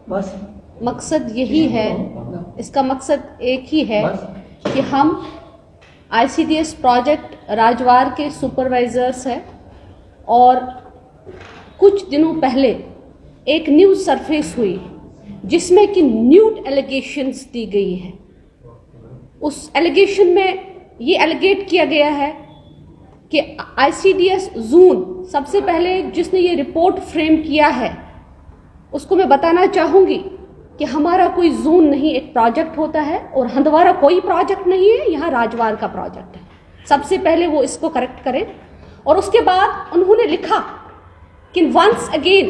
बस मकसद यही है, इसका मकसद एक ही है कि हम ICDS प्रोजेक्ट राजवार के सुपरवाइजर्स हैं और कुछ दिनों पहले एक न्यूज़ सरफेस हुई जिसमें कि न्यूड एलिगेशंस दी गई है। उस एलिगेशन में ये एलिगेट किया गया है कि ICDS जून, सबसे पहले जिसने ये रिपोर्ट फ्रेम किया है उसको मैं बताना चाहूँगी कि हमारा कोई जून नहीं, एक प्रोजेक्ट होता है और हंदवारा कोई प्रोजेक्ट नहीं है, यहाँ राजवार का प्रोजेक्ट है। सबसे पहले वो इसको करेक्ट करें। और उसके बाद उन्होंने लिखा कि वंस अगेन,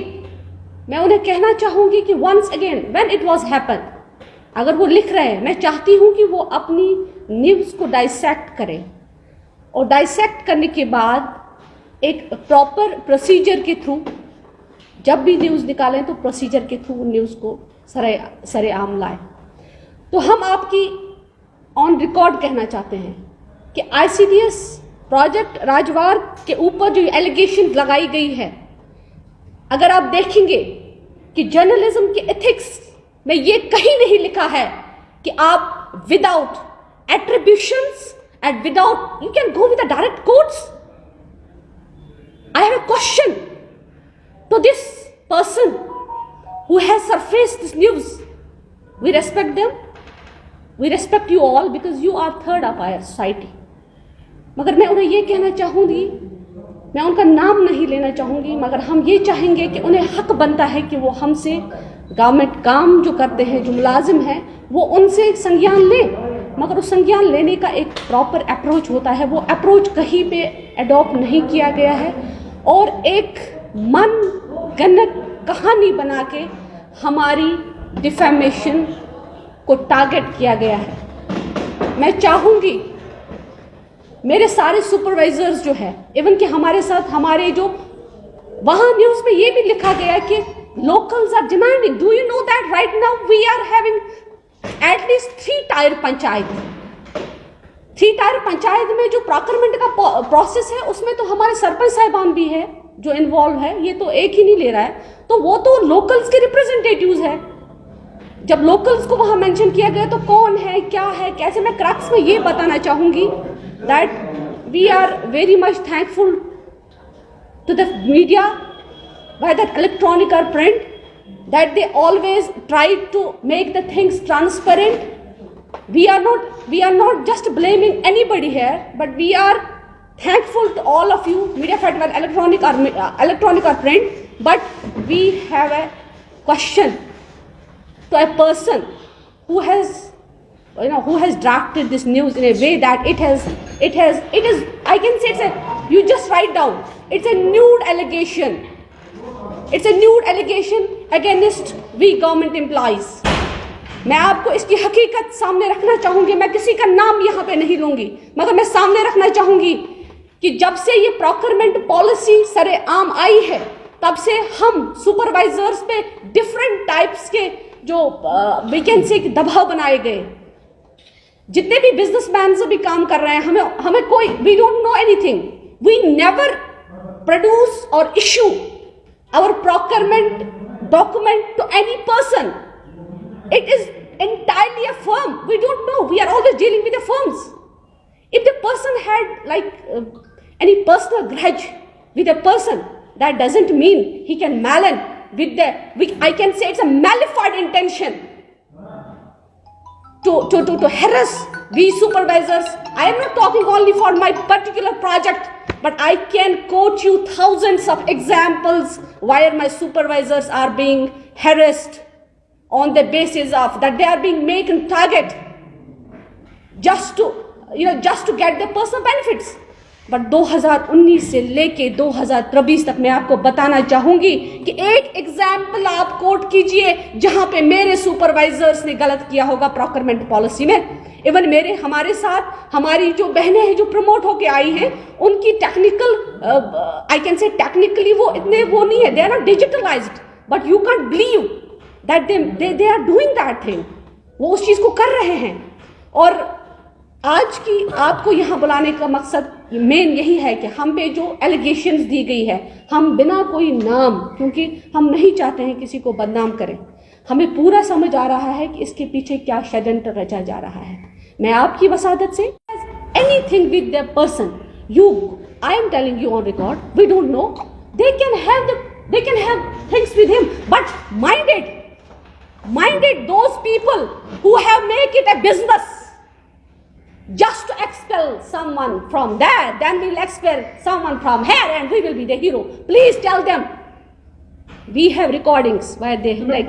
मैं उन्हें कहना चाहूँगी कि once again when it was happen, अगर वो लिख रहे हैं, मैं चाहती हूँ कि वो अपनी न्यूज़ को डाइसेक्ट करें और डाइसेक्ट करने के बाद एक प्रॉपर प्रोसीजर के थ्रू, जब भी न्यूज़ निकालें तो प्रोसीजर के थ्रू न्यूज़ को सरेआम लाएं। तो हम आपकी ऑन रिकॉर्ड कहना चाहते हैं कि ICDS प्रोजेक्ट राजवार के ऊपर जो एलिगेशन लगाई गई है, अगर आप देखेंगे कि जर्नलिज्म के एथिक्स में ये कहीं नहीं लिखा है कि आप without attributions and without you can go with the direct quotes. I have a question to this person who has surfaced this news. We respect them, we respect you all because you are third of our society. मगर मैं उन्हें ये कहना चाहूँगी, मैं उनका नाम नहीं लेना चाहूँगी, मगर हम ये चाहेंगे कि उन्हें हक बनता है कि वो हमसे गवर्नमेंट काम जो करते हैं, जो मुलाजिम हैं, वो उनसे संज्ञान लें। मगर उस संज्ञान लेने का एक प्रॉपर अप्रोच होता है, वो अप्रोच कहीं पे एडॉप्ट नहीं किया गया है और एक मन गन्नत कहानी बना के हमारी डिफेमेशन को टारगेट किया गया है। मैं चाहूँगी मेरे सारे सुपरवाइजर्स जो है, इवन कि हमारे साथ हमारे जो वहाँ न्यूज़ में ये भी लिखा गया कि locals are demanding, do you know that right now we are having at least 3 tier panchayat. 3 tier panchayat में जो प्रोक्योरमेंट का प्रोसेस है उसमें तो हमारे सरपंच साहिबान भी है जो इन्वॉल्व है, ये तो एक ही नहीं ले रहा है, तो वो तो लोकल्स के रिप्रेजेंटेटिव्स है। जब लोकल्स को वहाँ मेंशन किया गया तो कौन है, क्या है, कैसे, मैं क्रक्स में ये बताना चाहूँगी that we are very much thankful to the media, whether electronic or print, that they always try to make the things transparent. We are not just blaming anybody here, but we are thankful to all of you, media fed whether electronic or print. But we have a question to a person who has drafted this news in a way that it is I can say you just write down, it's a nude allegation. It's a nude allegation against we government employees. मैं आपको इसकी हकीकत सामने रखना चाहूँगी, मैं किसी का नाम यहाँ पे नहीं लूँगी, मगर मैं सामने रखना चाहूँगी कि जब से ये प्रोक्योरमेंट पॉलिसी सरेआम आई है तब से हम सुपरवाइजर्स पे डिफरेंट टाइप्स के जो वी कैन से दबाव बनाए गए। जितने भी बिजनेसमैन से भी काम कर रहे हैं, हमें कोई we don't know anything, we never produce or issue our procurement document to any person. It is entirely a firm. We don't know. We are always dealing with the firms. If the person had any personal grudge with a person, that doesn't mean he can malign with I can say it's a malified intention to harass we supervisors. I am not talking only for my particular project, but I can quote you thousands of examples where my supervisors are being harassed on the basis of that they are being made a target just to get the personal benefits. But 2019 से लेके 2023 तक मैं आपको बताना चाहूँगी कि एक example आप कोट कीजिए जहाँ पे मेरे सुपरवाइजर्स ने गलत किया होगा प्रोक्योरमेंट पॉलिसी में। इवन हमारे साथ हमारी जो बहनें हैं जो प्रमोट होके आई हैं, उनकी technical I can say technically वो इतने वो नहीं है, they are not digitalized, but you can't believe that they are doing that thing, वो उस चीज़ को कर रहे हैं। और आज की आपको यहाँ बुलाने का मकसद मेन यही है कि हम पे जो एलिगेशंस दी गई है, हम बिना कोई नाम, क्योंकि हम नहीं चाहते हैं किसी को बदनाम करें, हमें पूरा समझ आ रहा है कि इसके पीछे क्या षड्यंत्र रचा जा रहा है। मैं आपकी वसादत से anything with the person I am telling you on record, we don't know. They can have things with him, but minded those people who have make it a business just to expel someone from there, then we'll expel someone from here and we will be the hero. Please tell them. We have recordings where they like